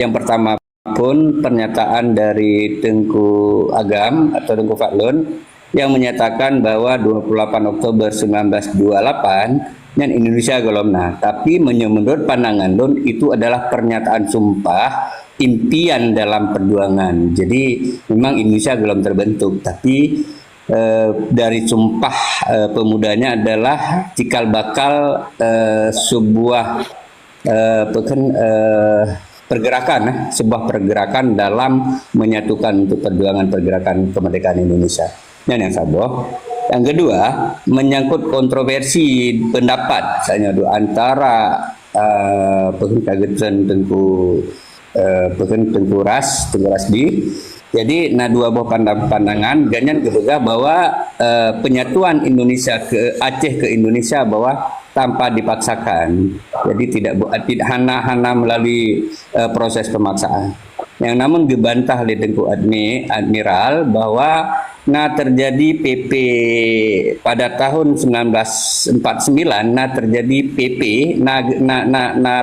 yang pertama pun pernyataan dari Tengku Agam atau Tengku Fatlun yang menyatakan bahwa 28 Oktober 1928 yang Indonesia golomna, tapi menurut pandangan Lun itu adalah pernyataan sumpah impian dalam perjuangan. Jadi memang Indonesia belum terbentuk, tapi dari sumpah pemudanya adalah cikal bakal sebuah pergerakan, sebuah pergerakan dalam menyatukan untuk pergerakan kemerdekaan Indonesia. Dan yang saboh. Yang kedua, menyangkut kontroversi pendapat, misalnya antara kagetan Tengku Rasdi. Jadi, dua buah pandangan, ganyan keduga bahwa penyatuan Indonesia ke Aceh ke Indonesia bahwa tanpa dipaksakan, jadi tidak hana melalui proses pemaksaan. Yang namun dibantah oleh Tengku Admiral bahwa terjadi PP pada tahun 1949, terjadi PP,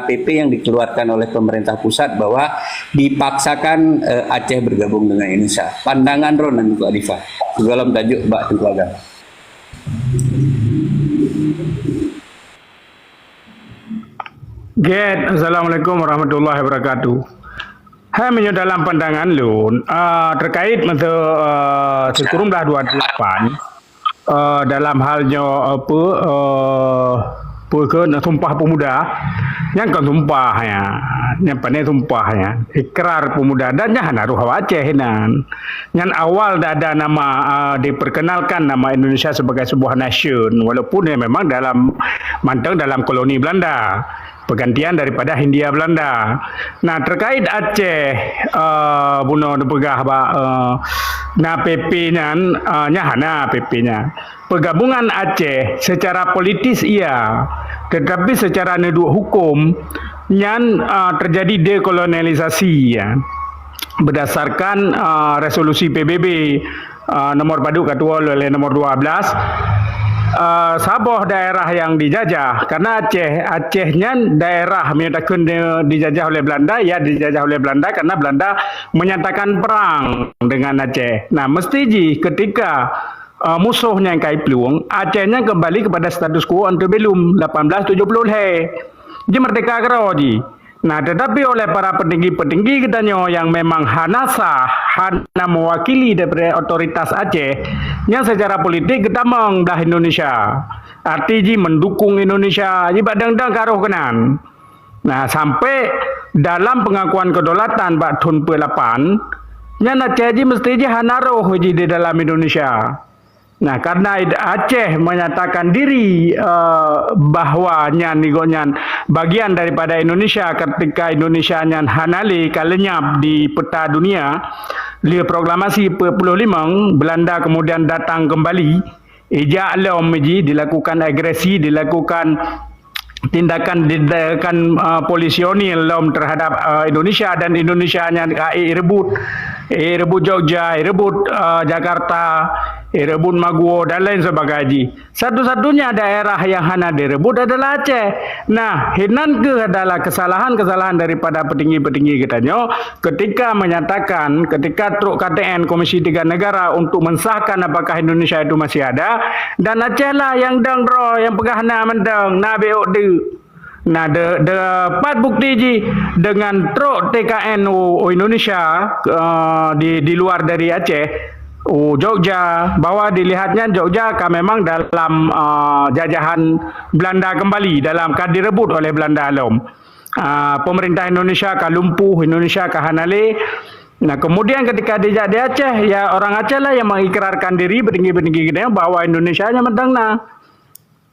PP yang dikeluarkan oleh pemerintah pusat bahwa dipaksakan Aceh bergabung dengan Indonesia. Pandangan Ronan Tengku Adifah dalam tajuk Mbak Tengku Agam. Assalamualaikum warahmatullahi wabarakatuh. Hanya dalam pandangan Lun terkait sekurang dah 28 dalam halnya sumpah pemuda yang kan sumpahnya yang pandai sumpahnya ikrar pemuda dan yang naruh Aceh yang awal dah ada nama diperkenalkan nama Indonesia sebagai sebuah nation, walaupun memang manteng dalam koloni Belanda, pergantian daripada Hindia Belanda. Nah, terkait Aceh buno dipegah PP-nya PP-nya. Penggabungan Aceh secara politis iya, tetapi secara neduk hukum yang terjadi dekolonialisasi ya. Berdasarkan resolusi PBB nomor Paduk Ketua oleh nomor 12, Sabah daerah yang dijajah, karena Acehnya daerah menyatakan dijajah oleh Belanda, ya dijajah oleh Belanda karena Belanda menyatakan perang dengan Aceh. Nah, mesti ketika musuhnya yang kai peluang, Acehnya kembali kepada status quo antebellum 1870 Jadi merdeka kero ji. Nah, tetapi oleh para petinggi-petinggi katanya yang memang hana mewakili daripada otoritas Aceh yang secara politik kita dah Indonesia. Artinya mendukung Indonesia, ji badang-dang karuh kenan. Nah, sampai dalam pengakuan kedaulatan Pak Tun Pe-8, yang Aceh ji mesti hana roh ji di dalam Indonesia. Nah, karena Aceh menyatakan diri bahwa nigonyan bagian daripada Indonesia ketika Indonesia nyan hanali kalenyap di peta dunia, lihat proklamasi 45, Belanda kemudian datang kembali, ejak lom dilakukan agresi, dilakukan tindakan polisionil terhadap Indonesia, dan Indonesia hanya rebut Jogja, rebut Jakarta, rebut Maguwo dan lain sebagainya. Satu-satunya daerah yang hanya direbut adalah Aceh. Nah, hinan adalah kesalahan-kesalahan daripada petinggi-petinggi katanya ketika menyatakan, ketika truk KTN Komisi 3 Negara untuk mensahkan apakah Indonesia itu masih ada, dan Aceh lah yang yang pegah mendang beok de. Nah, dapat bukti ji dengan truk TKN Indonesia di luar dari Aceh, Jogja, bahwa dilihatnya Jogja memang dalam jajahan Belanda kembali, dalam direbut oleh Belanda alom. Pemerintah Indonesia lumpuh, Indonesia hanale. Nah, kemudian ketika di Aceh, ya orang Aceh lah yang mengikrarkan diri petinggi-petinggi kita bahwa Indonesia hanya mendangna.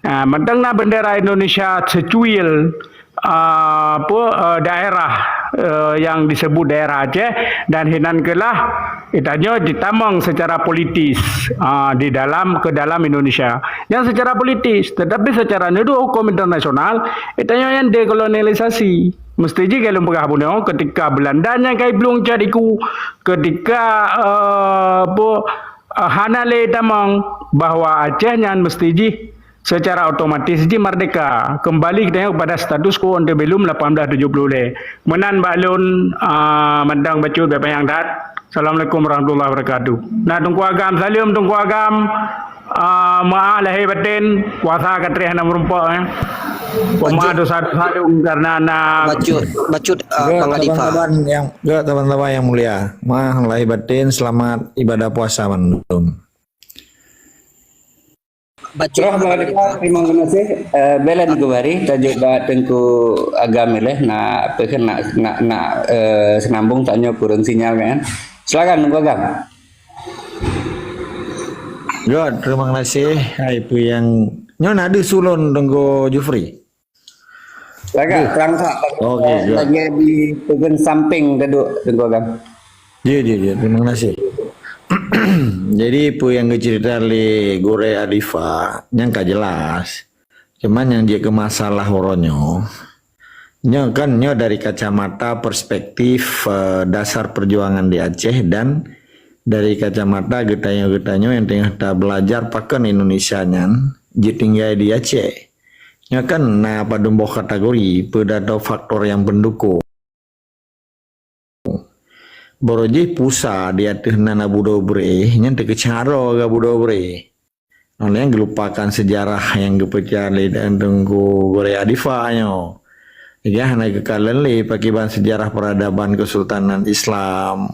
Mendangna bendera Indonesia secuil daerah yang disebut daerah Aceh, dan hinan kelah itanya ditamang secara politis ke dalam Indonesia yang secara politis, tetapi secara nedu hukum internasional itanya yang dekolonialisasi. Mesti ji kalau pegah punya ketika Belandanya kai belum jadiku, ketika hanale tamang bahwa Aceh yang mesti ji secara otomatis di merdeka kembali kita kepada status quo antebellum 1870 menan balun mendang bacu bepa yang dat. Assalamualaikum warahmatullahi wabarakatuh. Nah tungku agam salim tungku agam maah lahir batin kuasa katrih na merumpak pemah dosa-dosa karena na Bacut teman-teman yang mulia, maah lahir batin, selamat ibadah puasa mandum. Terima kasih. Bela digubari tajuk ba tengku agam leh na pekan nak senambung tanya kurang sinyal kan. Silakan tengku agam. God, terima kasih. Ibu yang nyon ada sulon tengku Jufri. Silakan terangsak. Okey, lagi di pekan samping kedua tengku agam. Ya, terima kasih. Jadi pu yang cerita li Gore Adifa yang tak jelas. Cuman yang dia ke masalah horonyo. Nyo kan nyo dari kacamata perspektif dasar perjuangan di Aceh dan dari kacamata getanyo-getanyo yang tengah tak belajar pakan Indonesia nyan tinggal di Aceh. Nyo kan na pada mbok kategori pedada faktor yang pendukung. Boroji pusa di atas nana budobre yang terkecaro ga budobre. Oleh yang gelupakan sejarah yang kepecari dan tunggu Gore Adifa nyo. Ya hana kekalan le pakai bahan sejarah peradaban Kesultanan Islam.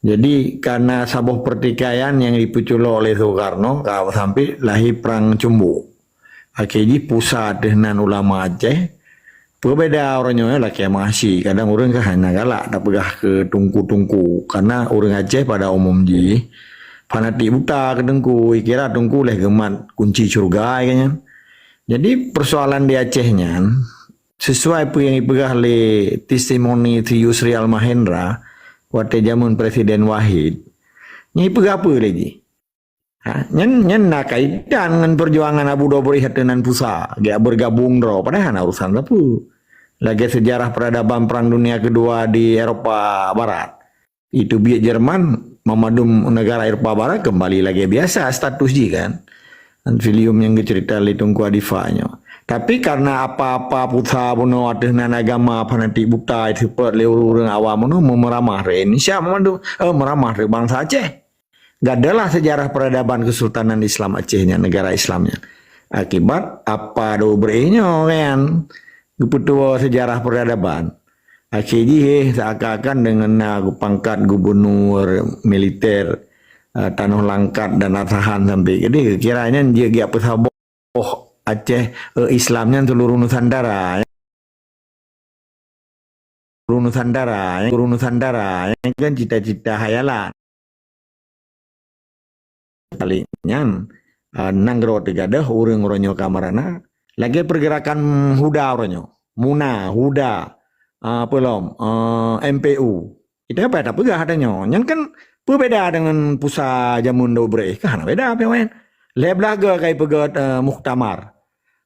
Jadi karena sabuh pertikaian yang dipuculo oleh Soekarno sampai lahir perang Cumbu. Akhirnya pusat dengan ulama Aceh. Berbeda orangnya laki masih kadang orang ke hanya galak tak pegah ke tungku-tungku karena orang Aceh pada umum ji fanatik buta ke tungku kira tungku leh gemat kunci surga kayaknya. Jadi persoalan di Acehnya sesuai apa yang dipegah le testimoni Tri Yusri Al Mahendra waktu zaman Presiden Wahid ni pegah apa lagi? Nyen nak kaitan dengan perjuangan Abu Dhabi hatinan pusa dia bergabung draw padahal urusan apa? Lagi sejarah peradaban Perang Dunia Kedua di Eropa Barat. Itu biar Jerman memadum negara Eropa Barat kembali lagi biasa status ji kan. Dan film yang cerita li Tungku Adifanya. Tapi karena apa-apa putra puno dengan agama fanatik buta itu per orang awam puno meramah re Indonesia meramah re bangsa Aceh. Gak adalah sejarah peradaban Kesultanan Islam Acehnya negara Islamnya. Akibat apa dobrenya kan. Keputua sejarah peradaban. Akhirnya seakan-akan dengan pangkat gubernur militer Tanuh Langkat dan Atahan sampai jadi kiranya dia pesaboh Aceh Islamnya seluruh Nusantara. Seluruh Nusantara yang kan cita-cita hayalan. Kalinya nanggro tegadah urang-urangnya kamarana lagi pergerakan Huda orangnya, Muna, Huda, MPU. Itu apa tak pegah adanya. Yang kan berbeda dengan pusat jamun dobre. Kan beda apa yang? Leblah ke kai pegat muktamar.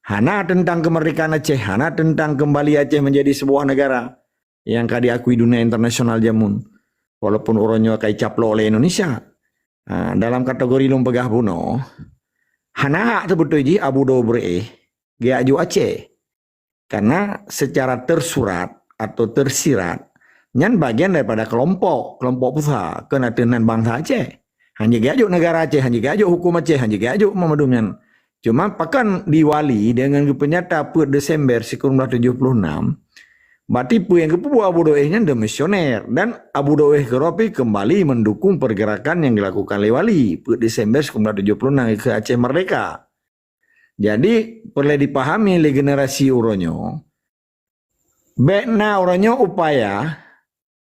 Hana tentang kemerdekaan Aceh, hana tentang kembali Aceh menjadi sebuah negara yang kadi diakui dunia internasional jamun. Walaupun orangnya kai caplo oleh Indonesia. Dalam kategori lum pegah buno. Hana sebetulnya Abu Dobre. Giaju Aceh. Karena secara tersurat atau tersirat nyan bagian daripada kelompok pusat kena dengan bangsa Aceh. Hanya giaju negara Aceh, hanya giaju hukum Aceh, hanya giaju memadumnya. Cuma pakan diwali dengan kepenyata per Desember 1976 berarti pu yang kepu Abu Doehnya demisioner dan Abu Doeh Keropi kembali mendukung pergerakan yang dilakukan oleh wali per Desember 1976 ke Aceh Merdeka. Jadi perlu dipahami oleh generasi uronyo. Bekna uronyo upaya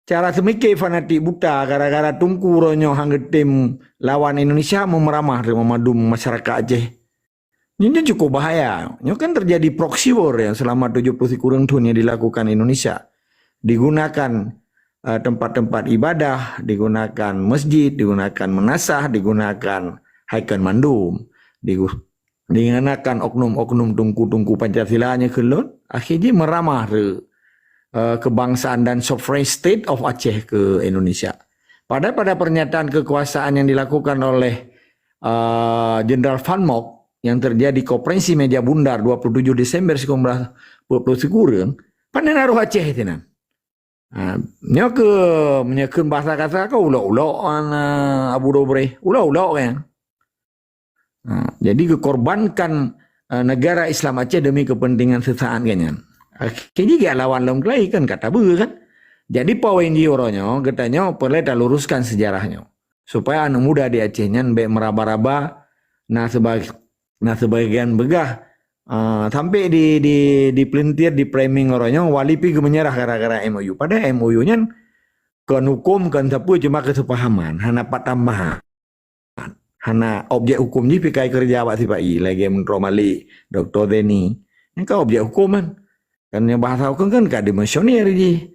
cara semikir fanatik buta gara-gara tungku uronyo hangga tim lawan Indonesia memeramah memadum masyarakat Aceh. Ini cukup bahaya. Ini kan terjadi proxy war yang selama 70 kurang tahun yang dilakukan Indonesia. Digunakan tempat-tempat ibadah, digunakan masjid, digunakan menasah, digunakan haikan mandum, digunakan oknum-oknum tungku-tungku Pancasilanya kelon, akhirnya meramah kebangsaan dan sovereign state of Aceh ke Indonesia. Pada pernyataan kekuasaan yang dilakukan oleh Jenderal Van Mock yang terjadi konferensi meja bundar 27 Desember 1920 kurang, panen naruh Aceh itu nan. Nya ke menyekeun bahasa kata kau ulo-ulo Abu Dobre, ulo-ulo kan. Jadi kekorbankan negara Islam Aceh demi kepentingan sesaat kan. Kini gak lawan long kelai kan kata ber kan. Jadi poin di oronyo getanya perlu dah luruskan sejarahnya supaya anak muda di Aceh nyan be meraba-raba sebagian begah sampai di pelintir di framing oronyo wali pi menyerah gara-gara MOU. Pada MOU nya kan hukum kan sapu cuma kesepahaman hana pat tambahan. Hana objek hukum ni pikai kerja awak sipai lagi Menteri Mali Dr. Deni. Ini kan objek hukum kan. Kan yang bahasa hukum kan dimensioner je.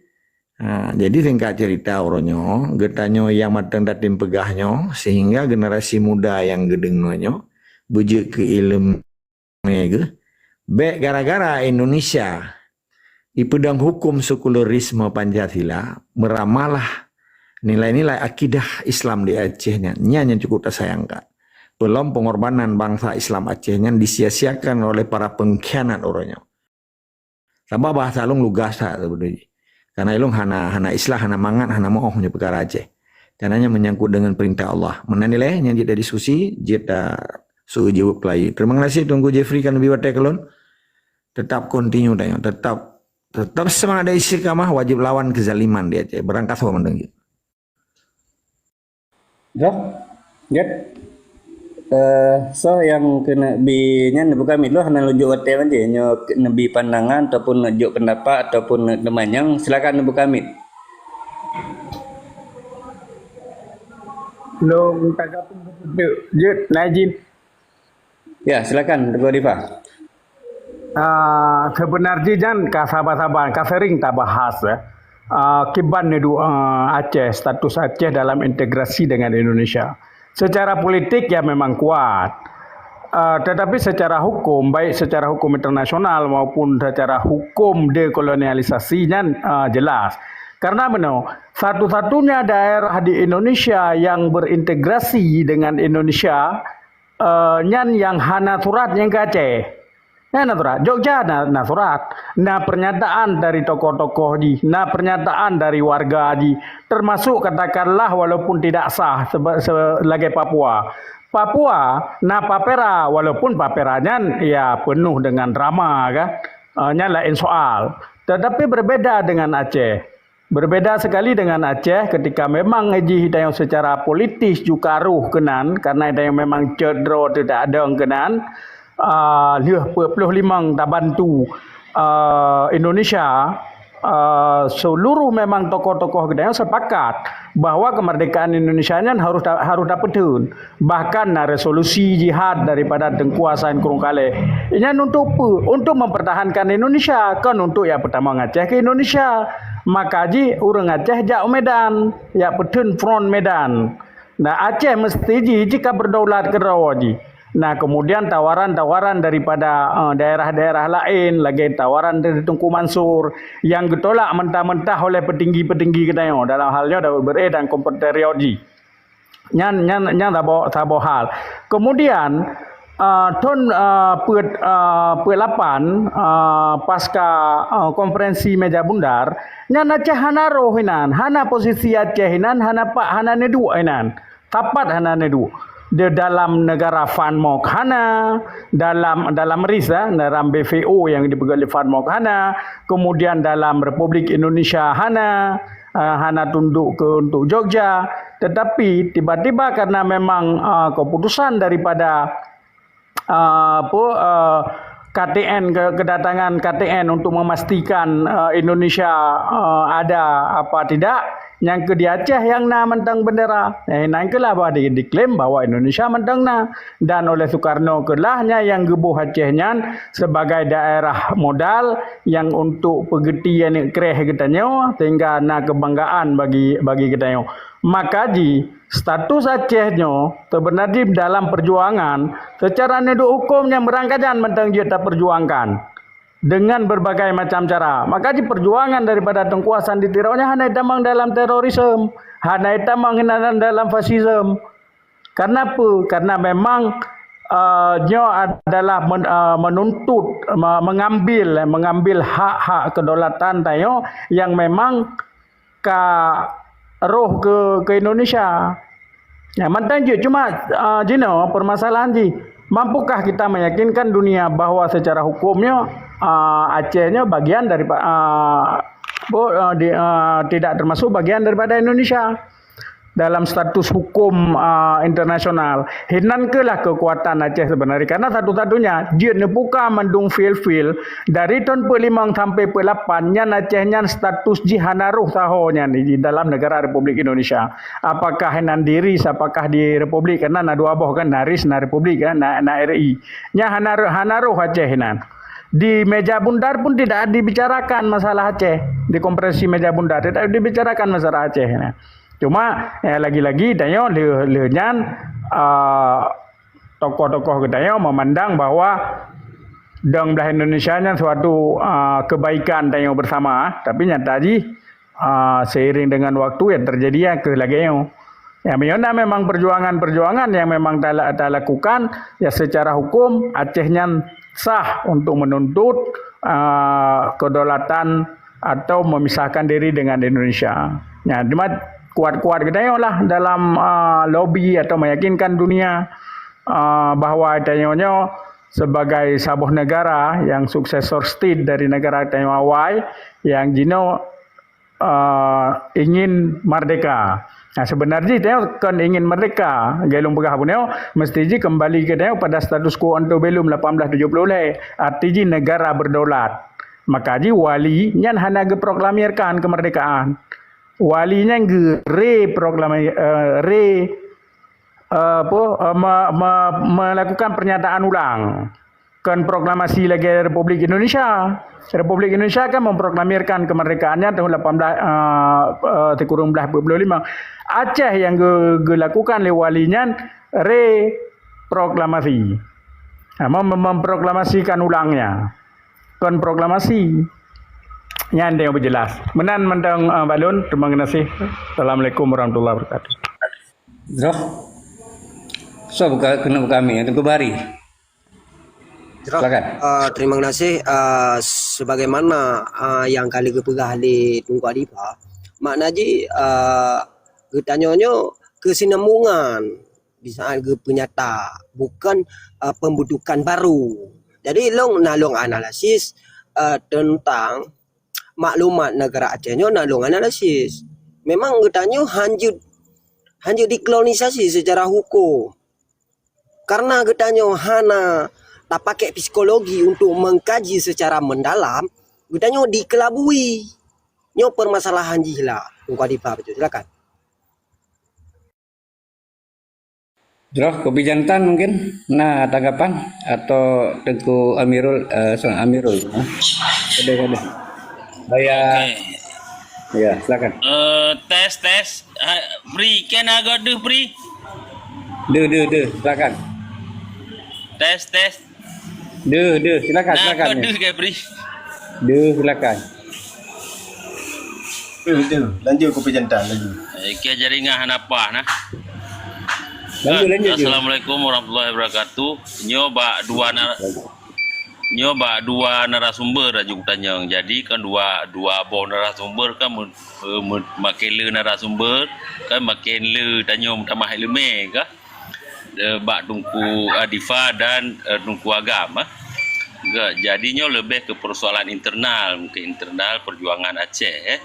Jadi singkat cerita oronyo, getanyo yang matang datin pegahnya sehingga generasi muda yang gedengnya bujuk ke ilmu mega. Baik gara-gara Indonesia di pedang hukum sekularisme Pancasila meramalah nilai-nilai akidah Islam di Acehnya yang cukup tersayangkan. Belum pengorbanan bangsa Islam Acehnya disia-siakan oleh para pengkhianat orangnya. Sama bahasa lung lugas sebenarnya. Karena ilung hana islah, hana mangat, hana moh punya perkara Aceh. Karenanya menyangkut dengan perintah Allah. Menanilai yang kita diskusi, kita suruh jawab pelai. Terima kasih tunggu Jeffrey kan lebih watai kelon. Tetap continue tanya, tetap semangat ada istiqamah wajib lawan kezaliman di Aceh. Berangkat sama mendengar. So yang kena bi-nya bukan milo hana lujuk wate aja nyo nabi pandangan ataupun lujuk pendapat ataupun demanyang silakan buka mit. Lo minta gabung je Najin. Ya, silakan Teguh Diva. Sebenarnya jan sahabat-sahabat sering tak bahas kiban nedu Aceh, status Aceh dalam integrasi dengan Indonesia. Secara politik ya memang kuat, tetapi secara hukum, baik secara hukum internasional maupun secara hukum dekolonialisasinya jelas. Karena satu-satunya daerah di Indonesia yang berintegrasi dengan Indonesia yang hana surat yang ke Aceh. Surat Jogja surat. Pernyataan dari tokoh-tokoh di, pernyataan dari warga di, termasuk katakanlah walaupun tidak sah sebagai Papua. Papera walaupun paperanya ya penuh dengan drama kan. Lain soal. Tetapi berbeda dengan Aceh. Berbeda sekali dengan Aceh ketika memang haji yang secara politis juga ruh kenan karena yang memang cedera tidak ada kenan. 25 tak bantu Indonesia, seluruh memang tokoh-tokoh gedang sepakat bahwa kemerdekaan Indonesia harus dapetin. Bahkan resolusi jihad daripada Tengkuasaan Kurung Kaleh ini untuk mempertahankan Indonesia, kan untuk ya pertama Aceh ke Indonesia. Maka ji orang Aceh jak Medan, ya petun front Medan. Aceh mesti jika berdaulat ke Rawaji. Kemudian tawaran-tawaran daripada daerah-daerah lain, lagi tawaran dari Tunku Mansur yang ditolak mentah-mentah oleh petinggi-petinggi kita dalam halnya Daud Bere dan Kompeterioji. Yang tak hal. Kemudian tahun 8 pasca konferensi meja bundar, Aceh hana roh hinan, hana posisi Aceh hinan, hana nedu hinan, tapat hana nedu. Di dalam negara Van Mok hana, dalam RIS dalam BVO yang dipegang oleh Van Mok hana, kemudian dalam Republik Indonesia hana tunduk untuk Jogja. Tetapi tiba-tiba karena memang keputusan daripada KTN, kedatangan KTN untuk memastikan Indonesia ada apa tidak, yang ke di Aceh yang mentang bendera. Yang kelah bahwa diklaim bahwa Indonesia mentang dan oleh Soekarno kelahnya yang gebuh Acehnya sebagai daerah modal yang untuk pegetian kereh kitanya sehingga kebanggaan bagi kitanya. Maka status Acehnya sebenarnya dalam perjuangan secara nedu hukumnya merangkajan mentang dia tak perjuangkan dengan berbagai macam cara. Maka perjuangan daripada Tengkuasan di Tiraunya hanya damang dalam terorisme, hanya damang dalam fasisme. Karena apa? Karena memang nyo adalah menuntut mengambil hak-hak kedaulatan tayo yang memang roh ke Indonesia. Ya, mantan je cuma permasalahan je. Mampukah kita meyakinkan dunia bahwa secara hukumnya Acehnya bagian daripada tidak termasuk bagian daripada Indonesia dalam status hukum internasional. Hinan ke lah kekuatan Aceh sebenarnya karena satu-satunya dia nepuka mendung fil dari tahun pe-5 sampai pe-8 nyan Aceh nyan status jihanaruh sahonya di dalam negara Republik Indonesia. Apakah hinan diri apakah di Republik karena na dua boh kan naris na Republik kan na RI. Nya hanaruh Aceh hinan. Di meja bundar pun tidak dibicarakan masalah Aceh. Di konferensi meja bundar tidak dibicarakan masalah Aceh hinan. Cuma lagi-lagi dayo leunyan tokoh-tokoh dayo memandang bahwa dang belah Indonesia nya suatu kebaikan dayo bersama, tapi nyata seiring dengan waktu yang terjadi ya kelagayo. Ya memang perjuangan-perjuangan yang memang tak lakukan ya secara hukum Acehnya sah untuk menuntut kedaulatan atau memisahkan diri dengan Indonesia. Ya, cuma kuat-kuat kita lah dalam lobby atau meyakinkan dunia bahwa Taiwan sebagai sebuah negara yang suksesor state dari negara Taiwan awal yang ingin merdeka. Nah sebenarnya Taiwan kan ingin merdeka. Gelung pegah pun mesti kembali ke Taiwan pada status quo antebellum 1870 artinya negara berdaulat. Maka wali yang hanya geproklamirkan kemerdekaan. Walinya melakukan pernyataan ulang kan proklamasi lagi Republik Indonesia. Republik Indonesia kan memproklamirkan kemerdekaannya tahun 18 Aceh yang dilakukan oleh walinya reproklamasi. Memproklamasikan ulangnya. Kan proklamasi yang dia berjelas. Menan mentang balun, terima kasih. Assalamualaikum warahmatullahi wabarakatuh. Roh. So kena kami tunggu bari. Silakan. Terima kasih sebagaimana yang kali kepegah di Tunku Adipa. Maknanya ketanyanya kesinambungan bisa penyata bukan pembentukan baru. Jadi long analisis tentang maklumat negara Acehnya nalung analisis. Memang katanya hanya dikolonisasi secara hukum. Karena katanya hana tak pakai psikologi untuk mengkaji secara mendalam, katanya dikelabui. Nyo permasalahan jihla. Tunggu Adipa betul. Silakan. Droh Kopi Jantan mungkin tanggapan atau Tengku Amirul Amirul. Ada. Bayar. Okay. Ya, silakan. Tes. Pri, can I got do Pri? Silakan. Tes. Silakan. Nah, do ke Pri? Silakan. Lanjut Kopi Jantan lagi. Ke jaringan apa nah? Lanjut. Assalamualaikum warahmatullahi wabarakatuh. Nyoba dua narasumber aja tanya. Jadi kan dua boh narasumber kan makin le narasumber kan makin le tanya tambah ilmu kah? Bak Tunku Adifa dan Tunku Agama. Jadinya lebih ke persoalan internal, mungkin internal perjuangan Aceh.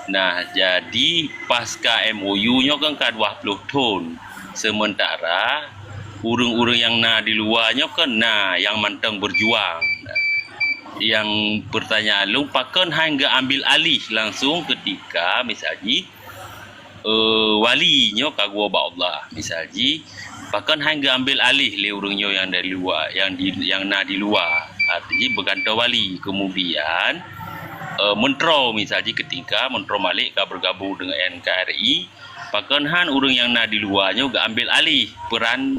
Nah, jadi pasca MOU-nya kan ke 20 tahun. Sementara urang-urang yang di luarnya kan yang mantang berjuang. Yang pertanyaan lu pakan hingga ambil alih langsung ketika misalnya walinya kagua ba Allah misalnya pakan hingga ambil alih le urangnya yang dari luar yang di luar artinya bergantung wali kemudian mentro misalnya ketika mentro Malik bergabung dengan NKRI pakan urang yang di luarnya gak ambil alih peran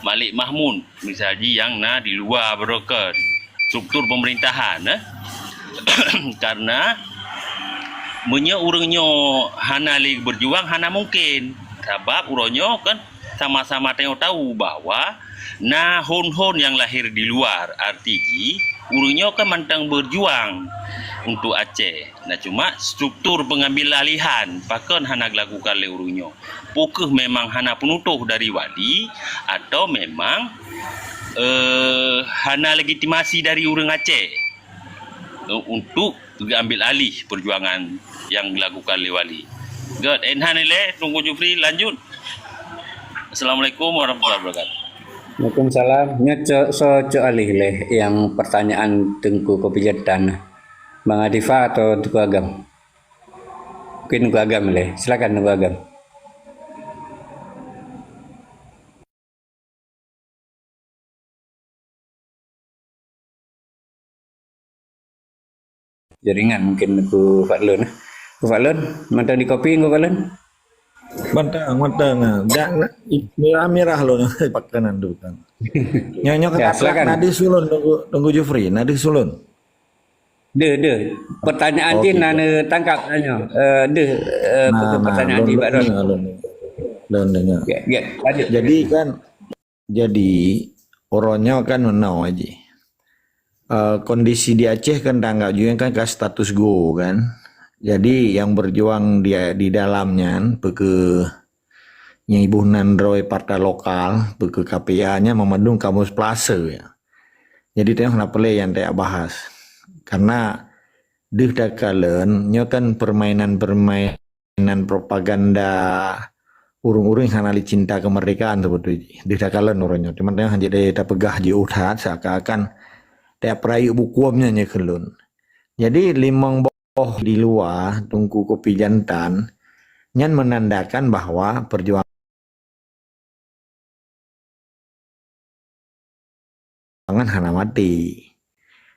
Malik Mahmud misalnya yang di luar broker struktur pemerintahan karena urangnya hana li berjuang hana mungkin sebab urangnya kan sama-sama tengok tahu bahwa nah hon-hon yang lahir di luar RTG urunyo kan mantang berjuang untuk Aceh. Nah cuma struktur pengambil alihan pakon hana lakukan oleh urunyo. Pukul memang hana penutuh dari wali atau memang hana legitimasi dari urang Aceh untuk ambil alih perjuangan yang dilakukan oleh wali. God, enhan ile tunggu Jufri lanjut. Assalamualaikum warahmatullahi wabarakatuh. Waalaikumsalam. So alih leh yang pertanyaan Tengku Kopi Jantan. Bang Adifa atau Tengku Agam? Mungkin Tengku Agam leh. Silakan Tengku Agam. Jaringan mungkin Tengku Fadlun. Tengku Fadlun, mantan di kopi Tengku Fadlun? Mantang. Merah loh pakanan tu kan. Nyanyo Ya, kata silakan. Nadi Sulun tunggu Jufri, Nadi Sulun. De. Pertanyaan Okey. dia nana tangkap tanya. Pertanyaan dia Pak Don. Don dengar. Ya, lanjut. Jadi orangnya kan menau aja. Kondisi di Aceh kan tanggap juga kan ke status go kan. Jadi yang berjuang dia di dalamnya ke yang ibu nandroi partai lokal ke KPA-nya memadung kamus plase ya. Jadi tengok kenapa le yang tak bahas. Karena deh dakalen nyo kan permainan propaganda urung-urung yang hanali cinta kemerdekaan sebetulnya. Deh dakalen orangnya. Cuman tengok hanya dia pegah di uthat seakan-akan tak perayu bukuamnya nyekelun. Jadi limang di luar Tengku Kopi Jantan yang menandakan bahwa perjuangan hana mati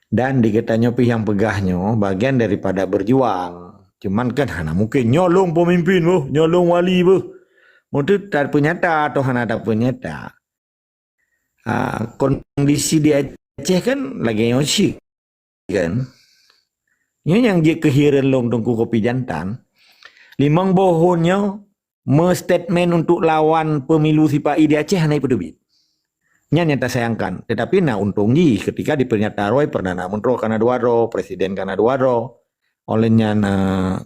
dan diketanya yang pegahnya bagian daripada berjuang. Cuman kan hana mungkin nyolong pemimpin nyolong wali mungkin tak penyata atau hana tak penyata. Kondisi di Aceh kan lagi nyosik kan. Ini yang dia kehiran long Tengku Kopi Jantan. Limang bohonnya statement untuk lawan pemilu sipai di Aceh naik pedubit. Ini yang tak sayangkan. Tetapi untung ketika dipernyataan Roy Perdana Menteri Kanaduaro, Presiden Kanaduaro, olehnya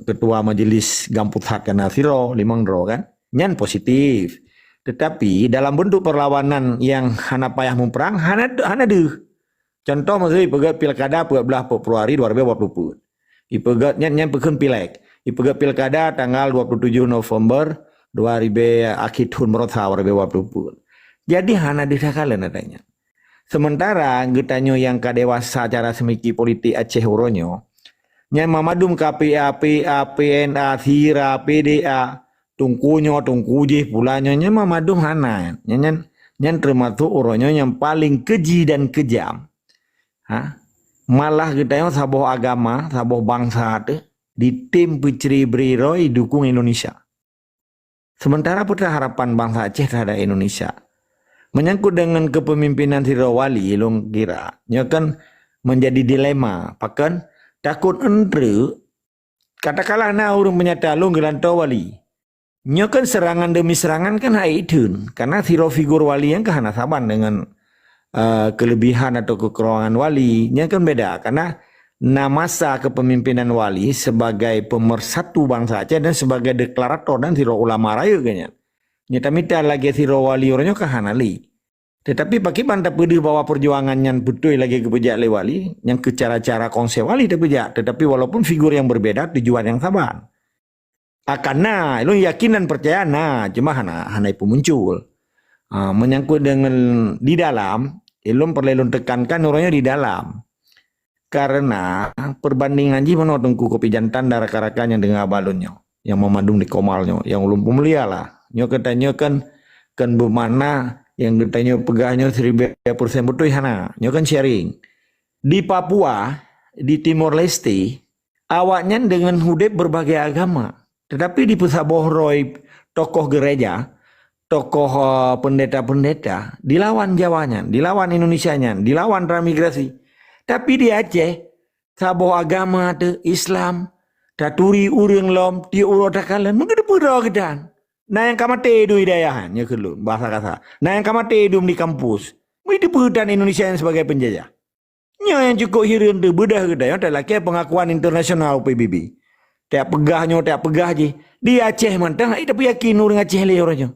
Ketua Majelis Gamput Hak Kanasiro, limang dro kan. Nyan positif. Tetapi dalam bentuk perlawanan yang hana payah memperang, hana deh. Contoh maksudnya pegat pilkada belah Februari 2020. Ipegat nyan pekun pilek. Ipegat pilkada tanggal 27 November 2000 akhir tahun merotha 2020. Jadi hana disakalan adanya. Sementara getanyo yang kadewasa cara semiki politik Aceh uronyo nyan mamadum KPA, PA, PNA, Thira, PDA, tungkunyo, tungkujih pulanyo nyan mamadum hana. Nyan termasuk uronyo yang paling keji dan kejam. Malah kita saboh agama, saboh bangsa di tim Peceri Beriroy dukung Indonesia. Sementara putra harapan bangsa Aceh terhadap Indonesia menyangkut dengan kepemimpinan Sirawali, long kira, kan menjadi dilema. Pakan takut entre katakanlah orang menyata long gelantau wali. Kan serangan demi serangan kan haidun karena siro figur wali yang kahana saban dengan kelebihan atau kekurangan wali nya kan beda karena masa kepemimpinan wali sebagai pemersatu bangsa Aceh dan sebagai deklarator dan siro ulama raya kayaknya nyata lagi siro wali orangnya kahanali tetapi bagi banda pedih bahwa perjuangannya betul lagi kepejak le wali yang ke cara-cara konsep wali tetapi walaupun figur yang berbeda tujuan yang sama akarena lu yakin dan percaya cuma hana itu muncul menyangkut dengan di dalam ilmu perlu tekankan orangnya di dalam karena perbandingan mana Tengku Kopi Jantan dan rakan-rakan yang dengar balonnya yang memadung di komalnya yang ulun pemulia lah katanya kan bermakna yang katanya pegahnya 1000% betul hana kan sharing di Papua di Timor Leste awaknya dengan hudep berbagai agama tetapi di pusat Bohroy tokoh gereja tokoh pendeta-pendeta dilawan Jawanya, dilawan Indonesianya, dilawan transmigrasi. Tapi di Aceh, saboh agama tu Islam, taturi urang lom, dia urut akalan, mungkin dia pura kedan. Nah yang kamate du hidayahan, ya kelun, bahasa kata. Nah yang kamate du di kampus. Ini perhutanan Indonesia yang sebagai penjajah. Nya yang cukup hirin tu bedah kita yang tak laki pengakuan internasional PBB. Tak pegah je. Di Aceh mantang, tapi yakin orang Aceh le orangnya.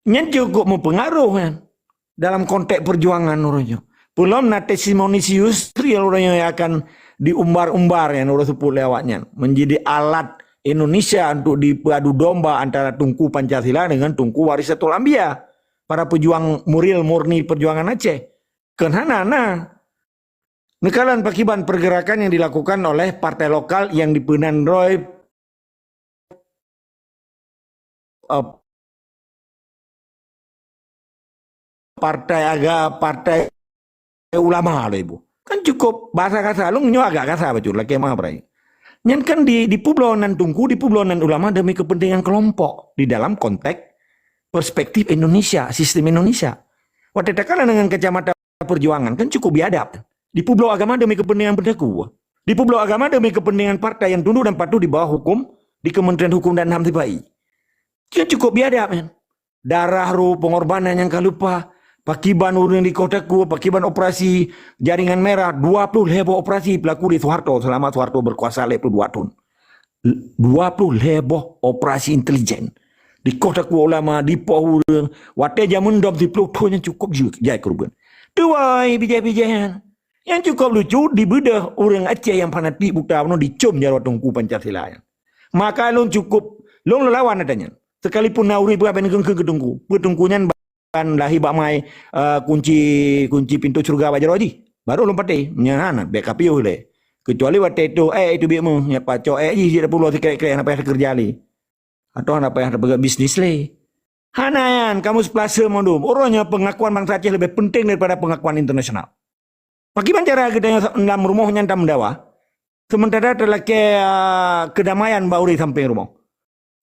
Yang cukup mempengaruh kan dalam konteks perjuangan orangnya. Belum na testimonius real orangnya yang akan diumbar-umbar yang orang sebut lewatnya. Menjadi alat Indonesia untuk diadu domba antara Tunku Pancasila dengan Tunku Warisatul Anbiya. Para pejuang muril murni perjuangan Aceh. Kenapa? Nekalan pakiban pergerakan yang dilakukan oleh partai lokal yang dipenandroi partai ulama lah ibu. Kan cukup bahasa kasar, lu nyo agak kasar betul lah kemah berai. Yang kan di Publauan Tungku, di Publauan ulama demi kepentingan kelompok di dalam konteks perspektif Indonesia, sistem Indonesia. Waktu tekalan dengan kacamata perjuangan kan cukup biadab. Di Pulau Agama demi kepentingan berdaku. Di Pulau Agama demi kepentingan partai yang tunduk dan patuh di bawah hukum di Kementerian Hukum dan HAM TPI. Dia cukup biadab men. Darah ru pengorbanan yang kau lupa. Pakiban urang di kotaku, pakiban operasi jaringan merah, 20 heboh operasi pelaku di Soeharto selama Soeharto berkuasa 2 tahun. 20 heboh operasi intelijen. Di kotaku ulama, di poh urang, wate jamun dom di peluk cukup juga jai korban. Tuai bijai-bijayan. Yang cukup lucu, dibedah orang Aceh yang fanatik buta dicom jarak Tunku Pancasila. Maka lon cukup, lon lawan adanya. Sekalipun nauri berapa yang ke Tunku. Petungkunya ban lahi bakmai kunci pintu surga bajar wajib. Baru lon patih, menyahan, backup yo le. Kecuali waktu itu, itu biakmu, ya paco, ji tidak perlu sekali-kali apa yang kerja li. Atau apa yang berbuat bisnis le. Hanayan, kamu seplase modum. Orangnya pengakuan bangsa Aceh lebih penting daripada pengakuan internasional. Bagaimana cara kita dalam rumahnya tak mendawa? Sementara telah kedamaian bauri sampai rumah.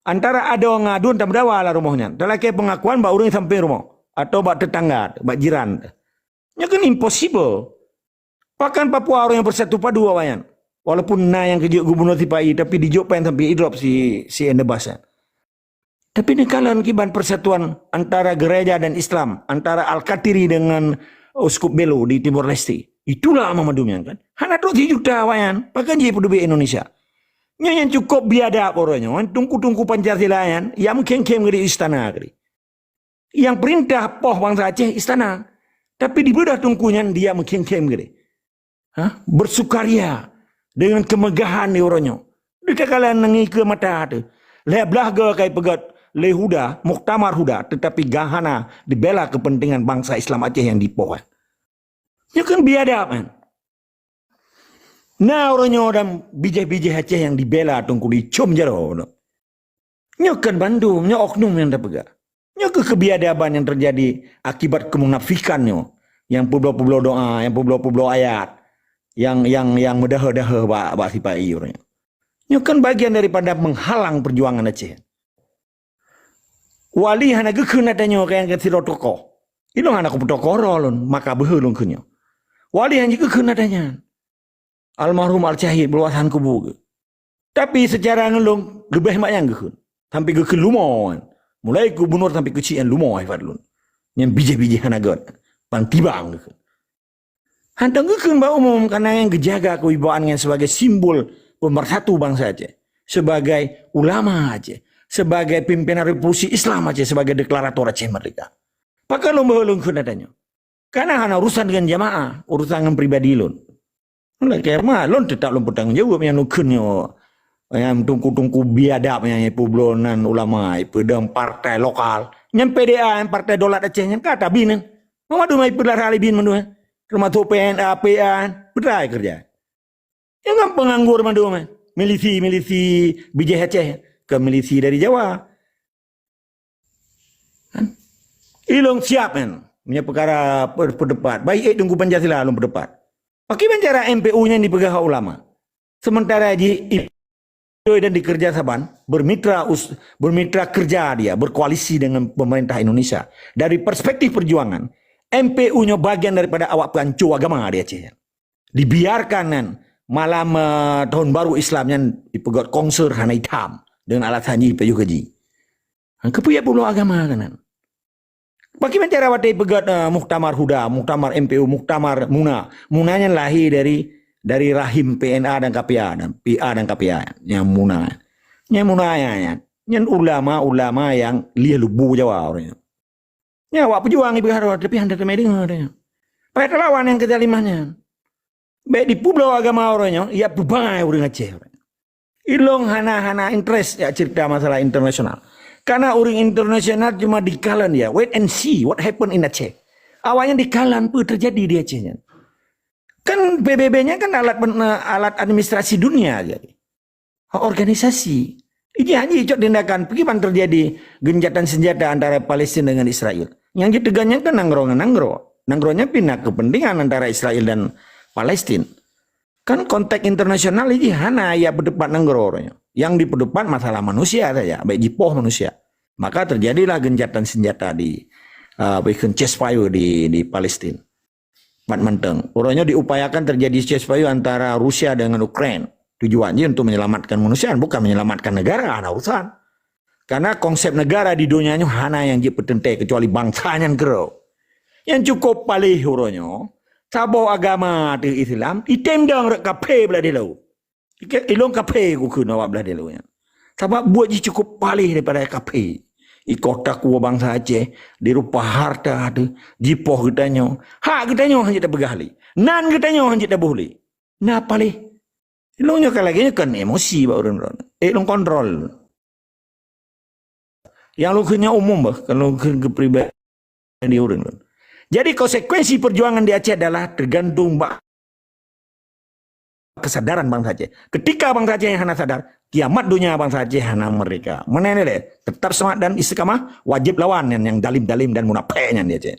Antara ada orang ngadu tak mendawa lah rumahnya. Telah pengakuan bauri sampai rumah. Atau bak tetangga, bak jiran. Ini kan impossible. Bahkan Papua orang yang bersatu padu awayan. Walaupun yang kerja gubernur TPI, tapi dijopain sampai idrop si Endebasan. Tapi ini kalian kiban persatuan antara gereja dan Islam. Antara Al-Katiri dengan Uskup Belo di Timor Leste. Itulah Muhammadumnya kan. Hana 2 juta wayan. Bahkan dia penduduk Indonesia. Yang cukup biadab orangnya. Tungku-tungku Pancasila yang kem-kem dari istana. Yang perintah poh bangsa Aceh istana. Tapi di bedah tungkunya dia kem-kem dari. Bersukaria. Dengan kemegahan di orangnya. Dia kalian nengi ke mata tu. Leblah ke kai pegat. Lehuda, Muktamar Huda. Tetapi gahana dibela kepentingan bangsa Islam Aceh yang dipoh. Ya kan biadab kan. Nah orangnya orang bijih-bijih Aceh yang dibela tunggu dicom jaro. Nya kan Bandung, nya oknum yang terpegah. Nya kebiadaban yang terjadi akibat kemunafikannya. Yang pulau-pulau doa, yang pulau-pulau ayat. Yang mudah-mudah bak sipai orangnya. Nya kan bagian daripada menghalang perjuangan Aceh. Wali hana gekun adanya kayak siro tokoh. Itu hana kuputoko rolon, maka behulung kunyo. Wali yang juga kena adanya. Almarhum Al-Syahid berwasan kubu. Tapi secara ngelung lebih banyak gekun. Sampai gekun lumon. Mulai gubernur sampai kecian lumon Fadlun. Yang bijih-bijih hanagot. Pantibang gekun. Hantang gekun ba umum karena yang gejaga kewibawaannya sebagai simbol pemersatu bangsa Aceh. Sebagai ulama Aceh. Sebagai pimpinan revolusi Islam Aceh. Sebagai deklarator Aceh Merdeka. Pakai lomba-lomba gekun adanya. Karena hanya urusan dengan jamaah, urusan dengan pribadi lon. Lah kerma lon tetap lon bertanggung jawab yang nukunyo. Yang tungku-tungku biadab yang publonan ulama, pedang partai lokal. Yang PDA, yang partai dolat Aceh yang kata binan. Mamadu mai pelar halibin mandu. Termasuk PNA, PA, berai kerja. Yang kan penganggur mandu mai. Milisi bijih Aceh ke milisi dari Jawa. Kan? Ilong siap kan. Punya perkara berdebat. Baik tunggu Pancasila belum berdebat. Bagaimana cara MPU-nya dipegang ulama? Sementara di dan dikerja saban bermitra kerja dia berkoalisi dengan pemerintah Indonesia. Dari perspektif perjuangan, MPU-nya bagian daripada awak pengancu agama di Aceh. Dibiarkan malam tahun baru Islamnya dipegat konser hana hitam dengan alasan ji peju keji. Kepuya pulau agama kanan. Bagaimana cara wate pegat Muktamar Huda, Muktamar MPU, Muktamar Muna. Munanya lahir dari rahim PNA dan KPA dan PA dan KPA yang Muna. Yang Munanya yang ulama-ulama yang liah lubu Jawa orangnya. Ya, wak pejuang ibu harus tapi hendak temeding orangnya. Pada lawan yang kejalimahnya. Baik di pulau agama orangnya, ia berbangai orang Aceh. Ilong hana interest ya cerita masalah internasional. Karena orang internasional cuma di kalan ya. Wait and see what happen in Aceh. Awalnya di kalan pun terjadi di Acehnya. Kan PBB-nya kan alat administrasi dunia jadi. Organisasi. Ini hanya ikut tindakan. Bagaimana terjadi genjatan senjata antara Palestina dengan Israel. Yang ditegaknya kan Nanggronya pindah kepentingan antara Israel dan Palestina. Kan konteks internasional ini hana ya berdebat nanggro. Yang diperdebat masalah manusia saja, baik jipoh manusia. Maka terjadilah gencatan senjata di ceasefire di Palestina. Menteng. Orangnya diupayakan terjadi ceasefire antara Rusia dengan Ukraina. Tujuannya untuk menyelamatkan manusia, bukan menyelamatkan negara, ada urusan. Karena konsep negara di dunia ini hana yang dipertentai kecuali bangsanya kero. Yang cukup palih orangnya, sabau agama di Islam, item dang rek kape belah dia lau. Ilong kape ku kena awak belah dia lau. Sebab buat je cukup palih daripada kape. I kota ku bangsa Aceh, di rupa harta ada, jipoh kitanya. Hak kitanya hanya tak bergali. Nan kitanya hanya tak boleh. Nah palih. Ilongnya lagi kan emosi ba orang-orang. Ilong kontrol. Yang lu kena umum bah, kalau ke pribadi orang-orang. Jadi konsekuensi perjuangan di Aceh adalah tergantung kesadaran bangsa Aceh. Ketika bangsa Aceh yang hana sadar, kiamat dunia bangsa Aceh hana mereka. Mana ni deh? Tetap semangat dan istiqamah, wajib lawan yang dalim-dalim dan munafeknya di Aceh.